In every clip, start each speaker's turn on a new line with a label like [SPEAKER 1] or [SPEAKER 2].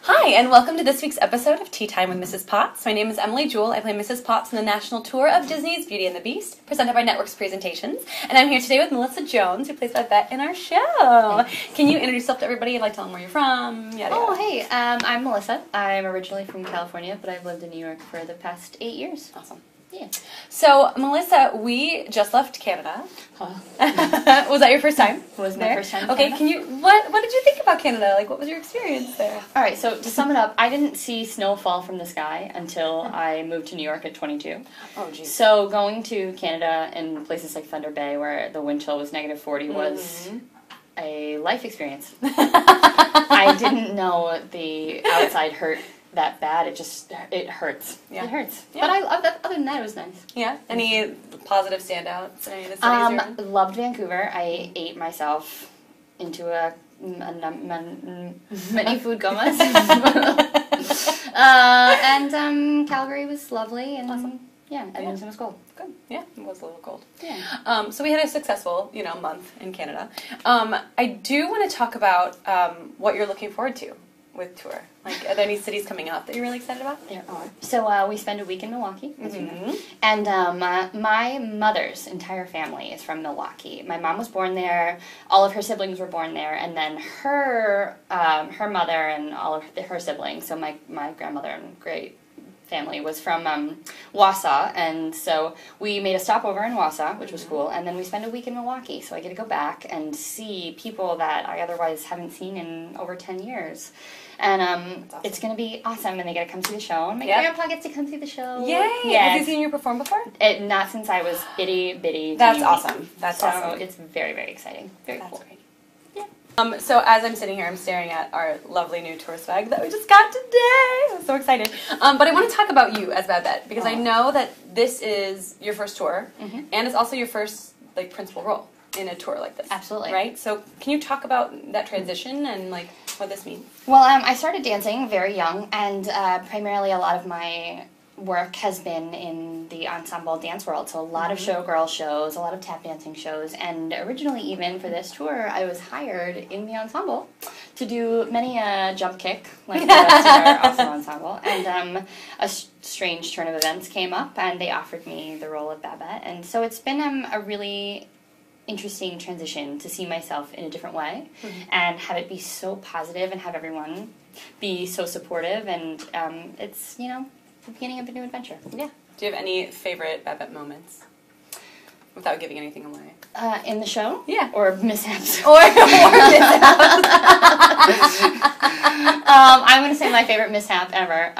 [SPEAKER 1] Hi, and welcome to this week's episode of Tea Time with Mrs. Potts. My name is Emily Jewell. I play Mrs. Potts in the national tour of Disney's Beauty and the Beast, presented by Networks Presentations. And I'm here today with Melissa Jones, who plays Babette in our show. Can you introduce yourself to everybody? Like, tell them where you're from. Yada, yada.
[SPEAKER 2] Hey, I'm Melissa. I'm originally from California, but I've lived in New York for the past 8 years.
[SPEAKER 1] Awesome.
[SPEAKER 2] Yeah.
[SPEAKER 1] So, Melissa, we just left Canada.
[SPEAKER 2] Huh.
[SPEAKER 1] Was that your first time?
[SPEAKER 2] It was my first time in
[SPEAKER 1] Okay,
[SPEAKER 2] Canada.
[SPEAKER 1] what did you think about Canada? Like, what was your experience there?
[SPEAKER 2] All right, so to sum it up, I didn't see snow fall from the sky until I moved to New York at 22.
[SPEAKER 1] Oh, geez.
[SPEAKER 2] So going to Canada and places like Thunder Bay, where the wind chill was negative 40, was a life experience. I didn't know the outside hurt that bad. It hurts.
[SPEAKER 1] Yeah.
[SPEAKER 2] It hurts.
[SPEAKER 1] Yeah.
[SPEAKER 2] But other than that, it was nice.
[SPEAKER 1] Yeah? Any positive standouts in any of the cities you're in?
[SPEAKER 2] Loved Vancouver. I ate myself into many food comas. And Calgary was lovely, and
[SPEAKER 1] Awesome.
[SPEAKER 2] yeah, Edmonton was cold.
[SPEAKER 1] Good. Yeah, it was a little cold.
[SPEAKER 2] Yeah.
[SPEAKER 1] So we had a successful, month in Canada. I do want to talk about what you're looking forward to with tour. Like, are there any cities coming up that you're really excited about?
[SPEAKER 2] There are. So we spend a week in Milwaukee, as you know. And my mother's entire family is from Milwaukee. My mom was born there. All of her siblings were born there. And then her mother and all of her siblings, so my grandmother and great family was from Wausau, and so we made a stopover in Wausau, which was cool, and then we spent a week in Milwaukee, so I get to go back and see people that I otherwise haven't seen in over 10 years. And
[SPEAKER 1] awesome.
[SPEAKER 2] It's going to be awesome, and they get to come see the show, and my grandpa gets to come see the show.
[SPEAKER 1] Yay!
[SPEAKER 2] Yeah,
[SPEAKER 1] Have you seen you perform before?
[SPEAKER 2] not since I was itty bitty.
[SPEAKER 1] That's
[SPEAKER 2] teeny.
[SPEAKER 1] awesome. That's
[SPEAKER 2] so
[SPEAKER 1] awesome.
[SPEAKER 2] It's very, very exciting. Very
[SPEAKER 1] That's
[SPEAKER 2] cool.
[SPEAKER 1] great.
[SPEAKER 2] Yeah.
[SPEAKER 1] So as I'm sitting here, I'm staring at our lovely new tour swag that we just got today. I'm so excited. But I want to talk about you as Babette, because I know that this is your first tour, and it's also your first principal role in a tour like this.
[SPEAKER 2] Absolutely.
[SPEAKER 1] Right? So can you talk about that transition and what this means?
[SPEAKER 2] Well, I started dancing very young, and primarily a lot of my work has been in the ensemble dance world, so a lot of showgirl shows, a lot of tap dancing shows, and originally even for this tour I was hired in the ensemble to do many a jump kick like the rest of our awesome ensemble, and a strange turn of events came up and they offered me the role of Babette, and so it's been a really interesting transition to see myself in a different way and have it be so positive and have everyone be so supportive, and it's the beginning of a new adventure.
[SPEAKER 1] Yeah. Do you have any favorite Babette moments? Without giving anything away.
[SPEAKER 2] In the show?
[SPEAKER 1] Yeah.
[SPEAKER 2] Or mishaps?
[SPEAKER 1] Or mishaps.
[SPEAKER 2] I'm going to say my favorite mishap ever.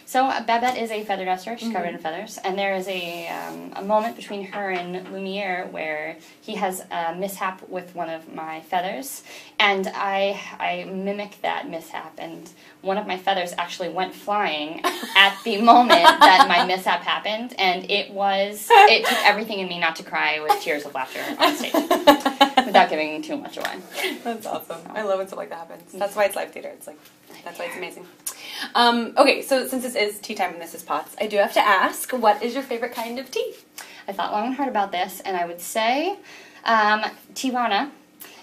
[SPEAKER 2] So Babette is a feather duster. She's covered in feathers. And there is a moment between her and Lumiere where he has a mishap with one of my feathers. And I mimic that mishap. And one of my feathers actually went flying at the moment that my mishap happened. And it took everything in me not to cry with tears of laughter on stage. Without giving too much away.
[SPEAKER 1] That's awesome. I love when stuff like that happens. That's why it's live theater. That's why it's amazing. Okay, so since this is Tea Time with Mrs. Potts, I do have to ask, what is your favorite kind of tea?
[SPEAKER 2] I thought long and hard about this, and I would say Teavana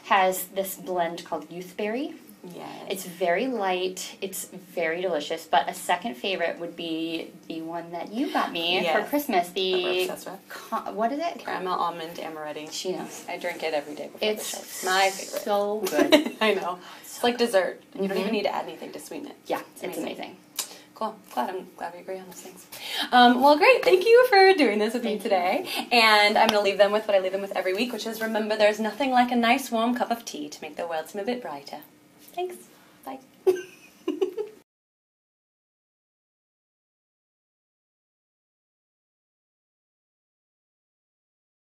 [SPEAKER 2] has this blend called Youthberry.
[SPEAKER 1] Yes.
[SPEAKER 2] It's very light, it's very delicious, but a second favorite would be the one that you got me for Christmas.
[SPEAKER 1] We're obsessed with.
[SPEAKER 2] What is it?
[SPEAKER 1] Caramel almond amaretti.
[SPEAKER 2] She knows.
[SPEAKER 1] I drink it every day before the show.
[SPEAKER 2] It's
[SPEAKER 1] my favorite.
[SPEAKER 2] so good.
[SPEAKER 1] I know. It's like dessert, and you don't even need to add anything to sweeten it.
[SPEAKER 2] Yeah, it's amazing.
[SPEAKER 1] Cool. I'm glad we agree on those things. Well, great. Thank you for doing this with me today. And I'm going to leave them with what I leave them with every week, which is remember there's nothing like a nice warm cup of tea to make the world seem a bit brighter. Thanks. Bye.